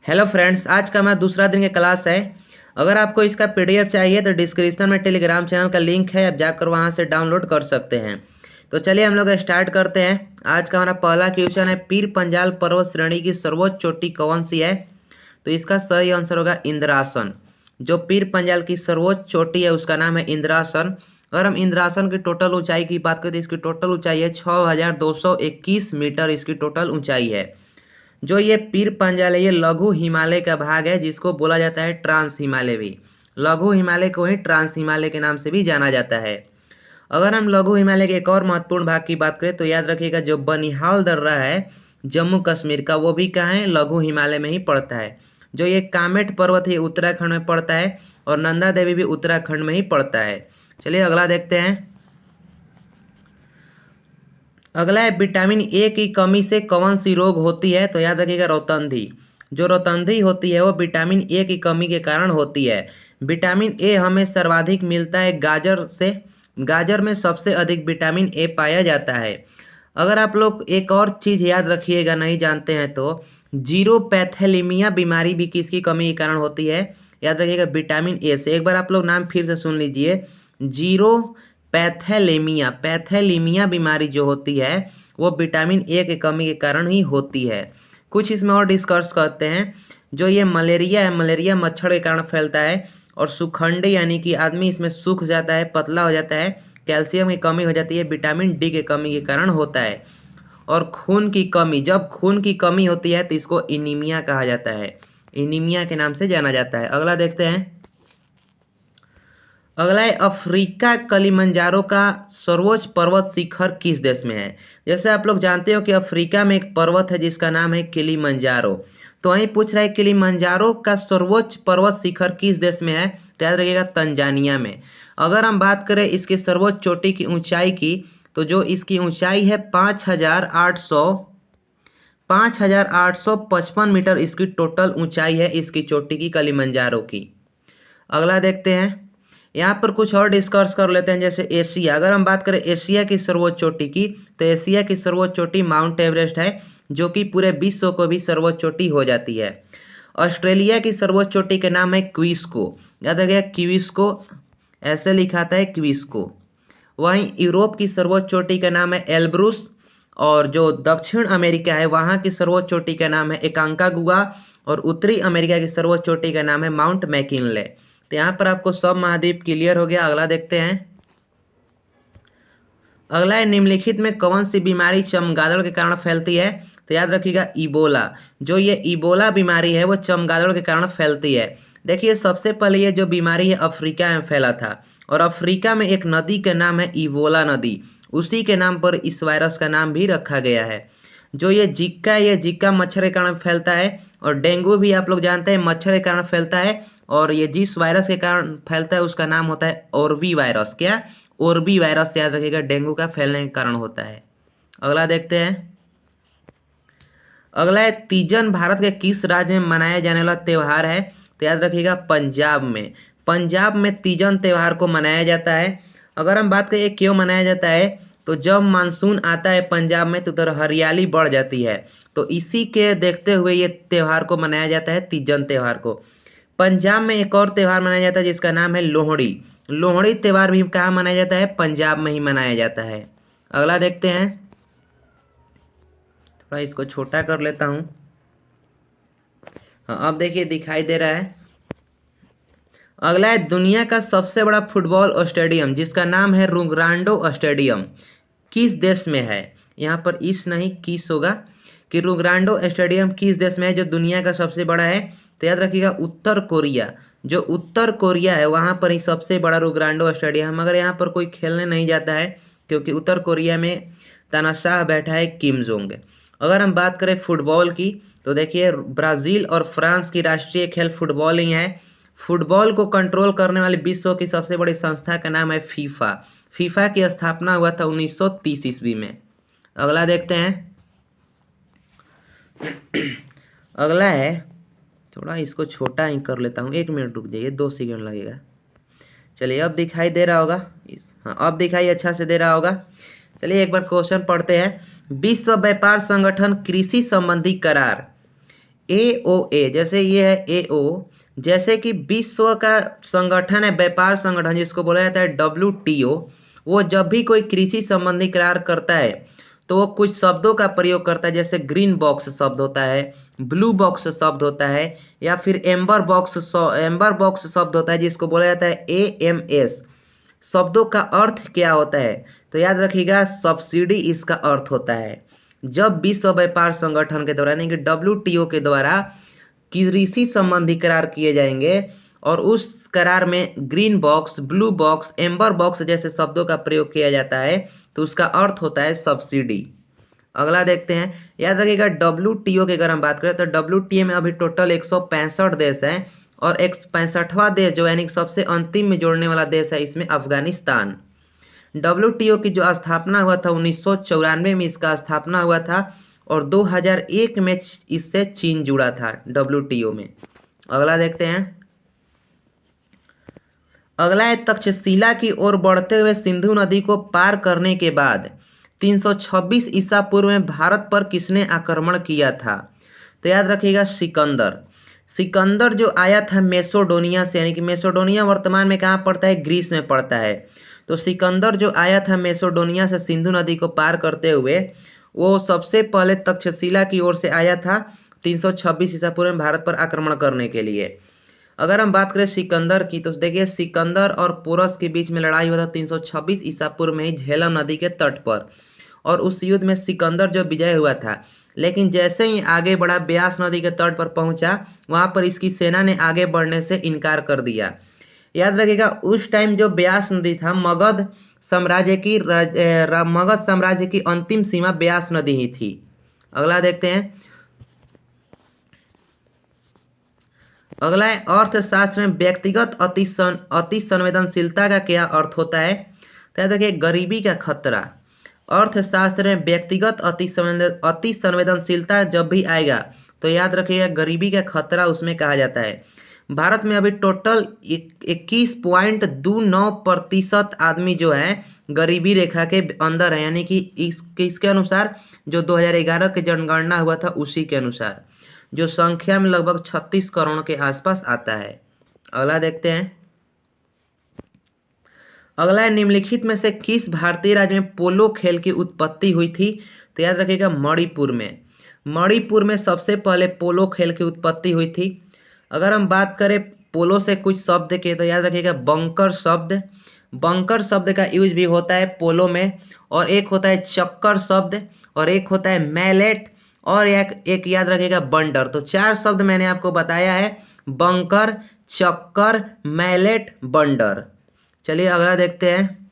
Hello friends, आज का हमारा दूसरा दिन का क्लास है। अगर आपको इसका पीडीएफ चाहिए तो डिस्क्रिप्शन में टेलीग्राम चैनल का लिंक है, आप जाकर वहां से डाउनलोड कर सकते हैं। तो चलिए हम लोग स्टार्ट करते हैं। आज का हमारा पहला क्वेश्चन है, पीर पंजाल पर्वत श्रेणी की सर्वोच्च चोटी कौन सी है? तो इसका सही आंसर होगा इंद्रासन। जो पीर पंजाल की सर्वोच्च चोटी है उसका नाम है इंद्रासन। अगर हम इंद्रासन की टोटल ऊंचाई की बात करें तो इसकी टोटल ऊंचाई है 6221 मीटर, इसकी टोटल ऊंचाई है। जो ये पीर पंजाल है ये लघु हिमालय का भाग है, जिसको बोला जाता है ट्रांस हिमालय भी। लघु हिमालय को ही ट्रांस हिमालय के नाम से भी जाना जाता है। अगर हम लघु हिमालय के एक और महत्वपूर्ण भाग की बात करें तो याद रखिएगा, जो बनिहाल दर्रा है जम्मू कश्मीर का, वो भी कहाँ है? लघु हिमालय में ही पड़ता है। जो ये कामेट पर्वत है उत्तराखंड में पड़ता है, और नंदा देवी भी उत्तराखंड में ही पड़ता है। चलिए अगला देखते हैं। अगला है, विटामिन ए की कमी से कौन सी रोग होती है? तो याद रखिएगा, रोतंधी। जो रोतंधी होती है वो विटामिन ए की कमी के कारण होती है। विटामिन ए हमें सर्वाधिक मिलता है गाजर से। गाजर में सबसे अधिक विटामिन ए पाया जाता है। अगर आप लोग एक और चीज याद रखिएगा, नहीं जानते हैं तो, जीरोपैथेलीमिया बीमारी भी किसकी कमी के कारण होती है? याद रखिएगा, विटामिन ए से। एक बार आप लोग नाम फिर से सुन लीजिए, जीरो पैथेलीमिया बीमारी जो होती है वो विटामिन ए की कमी के कारण ही होती है। कुछ इसमें और डिस्कस करते हैं। जो ये मलेरिया है, मलेरिया मच्छर के कारण फैलता है। और सुखंडी यानी कि आदमी इसमें सूख जाता है, पतला हो जाता है, कैल्शियम की कमी हो जाती है, विटामिन डी की कमी के कारण होता है। और खून की कमी, जब खून की कमी होती है तो इसको इनीमिया कहा जाता है। इनीमिया के नाम से जाना जाता है। अगला देखते हैं। अगला है, अफ्रीका कलिमंजारो का सर्वोच्च पर्वत शिखर किस देश में है? जैसे आप लोग जानते हो कि अफ्रीका में एक पर्वत है जिसका नाम है किलिमंजारो। तो वहीं पूछ रहा है, किलिमंजारो का सर्वोच्च पर्वत शिखर किस देश में है? तो याद रखिएगा, तंजानिया में। अगर हम बात करें इसकी सर्वोच्च चोटी की ऊंचाई की, तो जो इसकी ऊंचाई है 5,855 मीटर, इसकी टोटल ऊंचाई है इसकी चोटी की, कलिमंजारो की। अगला देखते हैं। यहाँ पर कुछ और डिस्कस कर लेते हैं। जैसे एशिया, अगर हम बात करें एशिया की सर्वोच्च चोटी की, तो एशिया की सर्वोच्च चोटी माउंट एवरेस्ट है, जो कि पूरे विश्व को भी सर्वोच्च चोटी हो जाती है। ऑस्ट्रेलिया की सर्वोच्च चोटी का नाम है क्विस्को। याद रखिएगा, क्विस्को ऐसे लिखाता है, क्विस्को। वहीं यूरोप की सर्वोच्च चोटी का नाम है एल्ब्रूस। और जो दक्षिण अमेरिका है वहां की सर्वोच्च चोटी का नाम है एकांकागुआ। और उत्तरी अमेरिका की सर्वोच्च चोटी का नाम है माउंट मैकिनले। तो यहाँ पर आपको सब महाद्वीप क्लियर हो गया। अगला देखते हैं। अगला है, निम्नलिखित में कौन सी बीमारी चमगादड़ के कारण फैलती है? तो याद रखिएगा, इबोला। जो ये इबोला बीमारी है वो चमगादड़ के कारण फैलती है। देखिए, सबसे पहले ये जो बीमारी है अफ्रीका में फैला था, और अफ्रीका में एक नदी का नाम है इबोला नदी। उसी के नाम पर इस वायरस का नाम भी रखा गया है। जो ये जिक्का है, ये जिक्का मच्छर के कारण फैलता है। और डेंगू भी आप लोग जानते हैं मच्छर के कारण फैलता है। और ये जिस वायरस के कारण फैलता है उसका नाम होता है ओरबी वायरस। क्या? ओरबी वायरस, याद रखिएगा, डेंगू का फैलने के कारण होता है। अगला देखते हैं। अगला है, तीजन भारत के किस राज्य में मनाया जाने वाला त्योहार है? तो याद रखिएगा, पंजाब में। पंजाब में तीजन त्योहार को मनाया जाता है। अगर हम बात करें क्यों मनाया जाता है, तो जब मानसून आता है पंजाब में तो उधर हरियाली बढ़ जाती है। तो इसी के देखते हुए ये त्योहार को मनाया जाता है, तीजन त्योहार को। पंजाब में एक और त्योहार मनाया जाता है जिसका नाम है लोहड़ी। लोहड़ी त्योहार भी कहाँ मनाया जाता है? पंजाब में ही मनाया जाता है। अगला देखते हैं। थोड़ा इसको छोटा कर लेता हूं। हाँ, अब देखिए दिखाई दे रहा है। अगला है, दुनिया का सबसे बड़ा फुटबॉल स्टेडियम जिसका नाम है रुग्रांडो स्टेडियम किस देश में है? यहाँ पर इस नहीं किस होगा, कि रुग्रांडो स्टेडियम किस देश में है जो दुनिया का सबसे बड़ा है? तो याद रखिएगा, उत्तर कोरिया। जो उत्तर कोरिया है वहां पर ही सबसे बड़ा रुग्रांडो स्टेडियम, मगर यहाँ पर कोई खेलने नहीं जाता है क्योंकि उत्तर कोरिया में तानाशाह बैठा है, किम जोंग। अगर हम बात करें फुटबॉल की, तो देखिए, ब्राजील और फ्रांस की राष्ट्रीय खेल फुटबॉल ही है। फुटबॉल को कंट्रोल करने वाली विश्व की सबसे बड़ी संस्था का नाम है फीफा। फीफा की स्थापना हुआ था 1930 ईस्वी में। अगला देखते हैं। अगला है, थोड़ा इसको छोटा ही कर लेता हूँ, 1 मिनट रुक जाइए, 2 सेकंड लगेगा। चलिए, अब दिखाई दे रहा होगा। हाँ, अब दिखाई अच्छा से दे रहा होगा। चलिए एक बार क्वेश्चन पढ़ते हैं। विश्व व्यापार संगठन कृषि संबंधी करार AOA, जैसे ये है AO, जैसे कि विश्व का संगठन है, व्यापार संगठन जिसको बोला जाता है WTO, वो जब भी कोई कृषि संबंधी करार करता है तो वो कुछ शब्दों का प्रयोग करता है, जैसे ग्रीन बॉक्स शब्द होता है, ब्लू बॉक्स शब्द होता है, या फिर एम्बर बॉक्स शब्द होता है जिसको बोला जाता है AMS। शब्दों का अर्थ क्या होता है? तो याद रखिएगा, सब्सिडी इसका अर्थ होता है। जब विश्व व्यापार संगठन के द्वारा यानी कि WTO के द्वारा कृषि संबंधी करार किए जाएंगे और उस करार में green box, blue box, amber box जैसे शब्दों का प्रयोग किया जाता है तो उसका अर्थ होता है सब्सिडी। अगला देखते हैं, याद रखिएगा WTO की अगर हम बात करें तो WTO में अभी टोटल 165 देश हैं और 65वां देश जो यानी सबसे अंतिम में जोड़ने वाला देश है इसमें अफगानिस्तान। WTO की जो स्थापना हुआ था 1994 में इसका स्थापना हुआ था और 2001 में इससे चीन जुड़ा था WTO में। अगला देखते हैं, अगला है तक्षशिला की ओर बढ़ते हुए सिंधु नदी को पार करने के बाद 326 ईसा पूर्व में भारत पर किसने आक्रमण किया था? तो याद रखिएगा सिकंदर। सिकंदर जो आया था मैसेडोनिया से, यानी कि मैसेडोनिया वर्तमान में कहाँ पड़ता है? ग्रीस में पड़ता है। तो सिकंदर जो आया था मैसेडोनिया से सिंधु नदी को पार करते हुए, वो सबसे पहले तक्षशिला की ओर से आया था 326 ईसा पूर्व में भारत पर आक्रमण करने के लिए। अगर हम बात करें सिकंदर की तो देखिए सिकंदर और पोरस के बीच में लड़ाई हुआ था 326 ईसा पूर्व में ही झेलम नदी के तट पर, और उस युद्ध में सिकंदर जो विजय हुआ था, लेकिन जैसे ही आगे बढ़ा ब्यास नदी के तट पर पहुंचा वहां पर इसकी सेना ने आगे बढ़ने से इनकार कर दिया। याद रखिएगा उस टाइम जो ब्यास नदी था मगध साम्राज्य की अंतिम सीमा ब्यास नदी ही थी। अगला देखते हैं, अगला है अर्थशास्त्र में व्यक्तिगत अति संवेदनशीलता का क्या अर्थ होता है? तो याद रखिए गरीबी का खतरा। अर्थशास्त्र में व्यक्तिगत अति संवेदनशीलता जब भी आएगा तो याद रखिएगा गरीबी का खतरा उसमें कहा जाता है। भारत में अभी टोटल 21.29% आदमी जो है गरीबी रेखा के अंदर है, यानी कि इसके अनुसार जो 2011 की जनगणना हुआ था उसी के अनुसार, जो संख्या में लगभग 36 करोड़ के आसपास आता है। अगला देखते हैं, अगला है निम्नलिखित में से किस भारतीय राज्य में पोलो खेल की उत्पत्ति हुई थी? तो याद रखिएगा मणिपुर में। मणिपुर में सबसे पहले पोलो खेल की उत्पत्ति हुई थी। अगर हम बात करें पोलो से कुछ शब्द के तो याद रखिएगा बंकर शब्द का यूज भी होता है पोलो में, और एक होता है चक्कर शब्द, और एक होता है मैलेट, और एक याद रखिएगा बंडर। तो 4 शब्द मैंने आपको बताया है, बंकर, चक्कर, मैलेट, बंडर। चलिए अगला देखते हैं,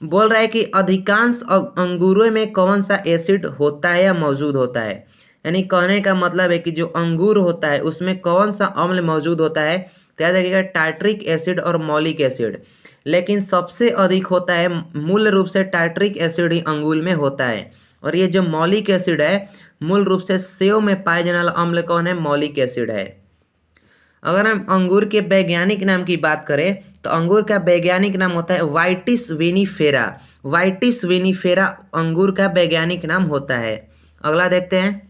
बोल रहा है कि अधिकांश अंगूरों में कौन सा एसिड होता है या मौजूद होता है? यानी कहने का मतलब है कि जो अंगूर होता है उसमें कौन सा अम्ल मौजूद होता है? तो याद रखिएगा टार्ट्रिक एसिड और मॉलिक एसिड, लेकिन सबसे अधिक होता है मूल रूप से टार्ट्रिक एसिड ही अंगूर में होता है, और ये जो मॉलिक एसिड है मूल रूप से सेव में पाए जाने वाला अम्ल कौन है? मॉलिक एसिड है। अगर हम अंगूर के वैज्ञानिक नाम की बात करें तो अंगूर का वैज्ञानिक नाम होता है वाइटिस विनिफेरा। वाइटिस विनिफेरा अंगूर का वैज्ञानिक नाम होता है। अगला देखते हैं,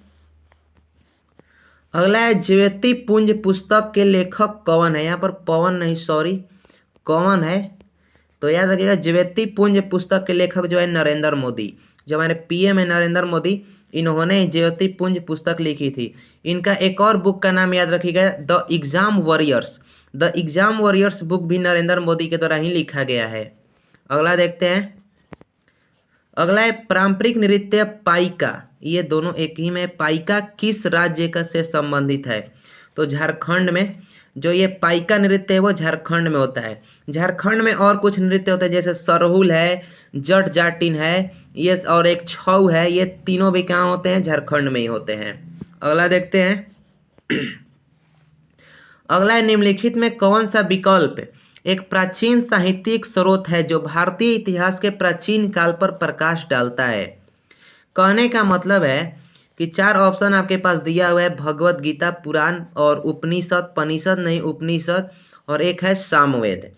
अगला है ज्योति पुंज पुस्तक के लेखक कौन है? यहाँ पर पवन नहीं, सॉरी, कौन है? तो याद रखिएगा ज्योति पुंज पुस्तक के लेखक जो है नरेंद्र मोदी, जो हमारे PM है नरेंद्र मोदी, इन्होंने ज्योति पुंज पुस्तक लिखी थी। इनका एक और बुक का नाम याद रखिएगा the exam warriors. The exam warriors book भी नरेंद्र मोदी के द्वारा ही लिखा गया है। अगला देखते हैं, अगला है पारंपरिक नृत्य पाइका, ये दोनों एक ही में, पाइका किस राज्य का से संबंधित है? तो झारखंड में जो ये पाइका नृत्य है वो झारखंड में होता है। झारखंड में और कुछ नृत्य होते हैं जैसे सरहुल है, जट जाटिन है, ये और एक छऊ है, ये तीनों भी कहाँ होते हैं? झारखंड में ही होते हैं। अगला देखते हैं, अगला है निम्नलिखित में कौन सा विकल्प एक प्राचीन साहित्यिक स्रोत है जो भारतीय इतिहास के प्राचीन काल पर प्रकाश डालता है? कहने का मतलब है कि 4 ऑप्शन आपके पास दिया हुआ है, भगवत गीता, पुराण और उपनिषद, पनिषद नहीं उपनिषद, और एक है सामवेद।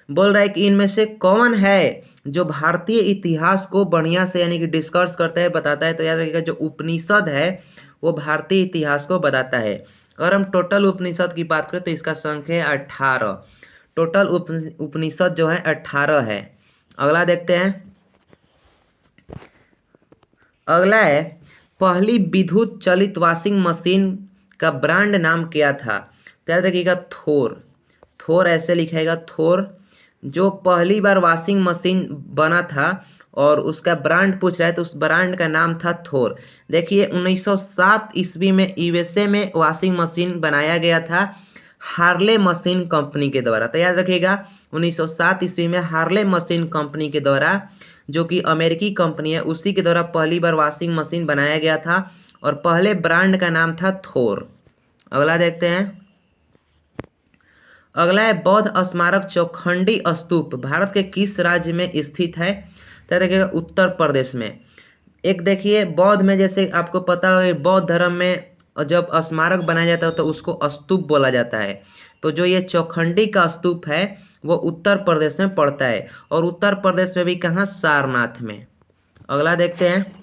बोल रहा है कि इनमें से कौन है जो भारतीय इतिहास को बढ़िया से यानी कि डिस्कस करता है, बताता है? तो याद रखिएगा जो उपनिषद है वो भारतीय इतिहास को बताता है। अगर हम टोटल उपनिषद की बात करें तो इसका संख्या है 18। टोटल उपनिषद जो है 18 है। अगला देखते हैं। अगला है, पहली विद्युत चलित वॉशिंग मशीन का ब्रांड नाम क्या था? तो याद रखिएगा थोर। थोर ऐसे लिखेगा थोर। जो पहली बार वॉशिंग मशीन बना था और उसका ब्रांड पूछ रहा है तो उस ब्रांड का नाम था थोर। देखिए 1907 ईस्वी में यूएसए में वॉशिंग मशीन बनाया गया था हार्ले मशीन कंपनी के द्वारा। तो याद रखिएगा 1907 ईस्वी में हार्ले मशीन कंपनी के द्वारा, जो कि अमेरिकी कंपनी है, उसी के द्वारा पहली बार वॉशिंग मशीन बनाया गया था और पहले ब्रांड का नाम था थोर। अगला देखते हैं। अगला है, बौद्ध स्मारक चौखंडी स्तूप भारत के किस राज्य में स्थित है? तो देखिएगा उत्तर प्रदेश में। एक देखिए बौद्ध में, जैसे आपको पता है बौद्ध धर्म में जब स्मारक बनाया जाता है तो उसको स्तूप बोला जाता है। तो जो ये चौखंडी का स्तूप है वो उत्तर प्रदेश में पड़ता है, और उत्तर प्रदेश में भी कहाँ? सारनाथ में। अगला देखते हैं।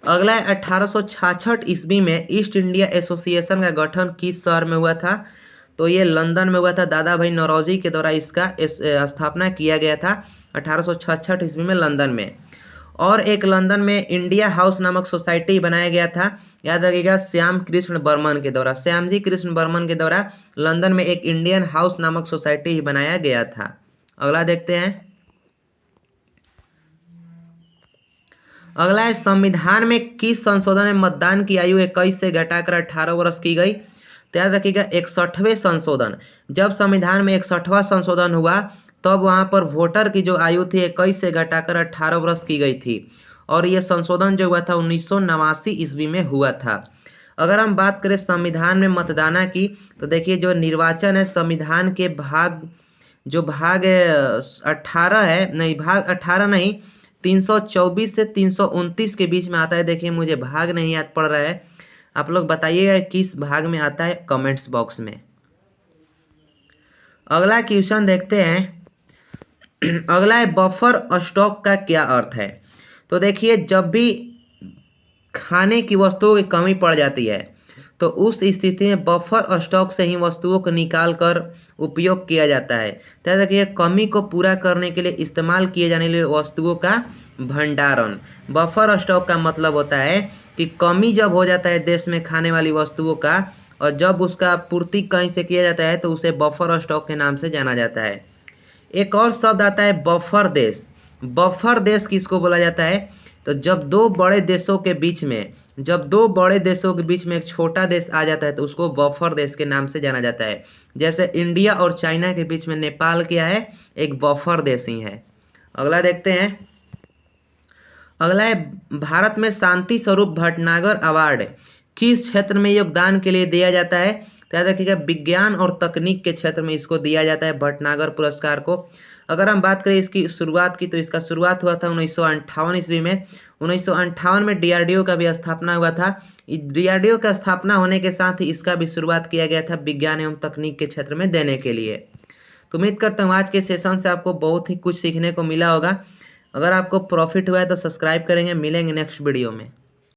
अगला है, 1866 ईस्वी में ईस्ट इंडिया एसोसिएशन का गठन किस शहर में हुआ था? तो ये लंदन में हुआ था। दादा भाई नौरोजी के द्वारा इसका स्थापना किया गया था 1866 ईस्वी में लंदन में। और एक लंदन में इंडिया हाउस नामक सोसाइटी बनाया गया था, याद रखिएगा श्याम कृष्ण बर्मन के द्वारा। श्यामजी कृष्ण बर्मन के द्वारा लंदन में एक इंडियन हाउस नामक सोसाइटी बनाया गया था। अगला देखते हैं। अगला है, संविधान में किस संशोधन में मतदान की आयु 21 से घटाकर 18 वर्ष की गई? तो याद रखिएगा 61वें संशोधन। जब संविधान में 61वां संशोधन हुआ तब वहां पर वोटर की जो आयु थी 21 से घटाकर 18 वर्ष की गई थी, और यह संशोधन जो हुआ था 1989 ईस्वी में हुआ था। अगर हम बात करें संविधान में मतदान की, तो देखिए जो निर्वाचन है संविधान के भाग 18 है, नहीं भाग 18 नहीं, 324 से 329 के बीच में आता है। देखिए मुझे भाग नहीं याद पड़ रहा है, आप लोग बताइएगा किस भाग में आता है कमेंट्स बॉक्स में। अगला क्वेश्चन देखते हैं। अगला है, बफर स्टॉक का क्या अर्थ है? तो देखिए जब भी खाने की वस्तुओं की कमी पड़ जाती है तो उस स्थिति में बफर स्टॉक से ही वस्तुओं को निकाल कर उपयोग किया जाता है। तो देखिए कमी को पूरा करने के लिए इस्तेमाल किए जाने वाली वस्तुओं का भंडारण। बफर स्टॉक का मतलब होता है कि कमी जब हो जाता है देश में खाने वाली वस्तुओं का, और जब उसका पूर्ति कहीं से किया जाता है तो उसे बफर स्टॉक के नाम से जाना जाता है। एक और शब्द आता है बफर देश। बफर देश किसको बोला जाता है? तो जब दो बड़े देशों के बीच में एक छोटा देश आ जाता है तो उसको बफर देश के नाम से जाना जाता है। जैसे इंडिया और चाइना के बीच में नेपाल क्या है? एक बफर देश ही है। अगला देखते हैं। अगला है, भारत में शांति स्वरूप भटनागर अवार्ड किस क्षेत्र में योगदान के लिए दिया जाता है? तो याद रखिएगा विज्ञान और तकनीक के क्षेत्र में इसको दिया जाता है भटनागर पुरस्कार को। अगर हम बात करें इसकी शुरुआत की, तो इसका शुरुआत हुआ था 1958 ईस्वी में। 1958 में डीआरडीओ का भी स्थापना हुआ था। डीआरडीओ का स्थापना होने के साथ ही इसका भी शुरुआत किया गया था विज्ञान एवं तकनीक के क्षेत्र में देने के लिए। तो उम्मीद करता हूँ आज के सेशन से आपको बहुत ही कुछ सीखने को मिला होगा। अगर आपको प्रॉफिट हुआ है तो सब्सक्राइब करेंगे। मिलेंगे नेक्स्ट वीडियो में।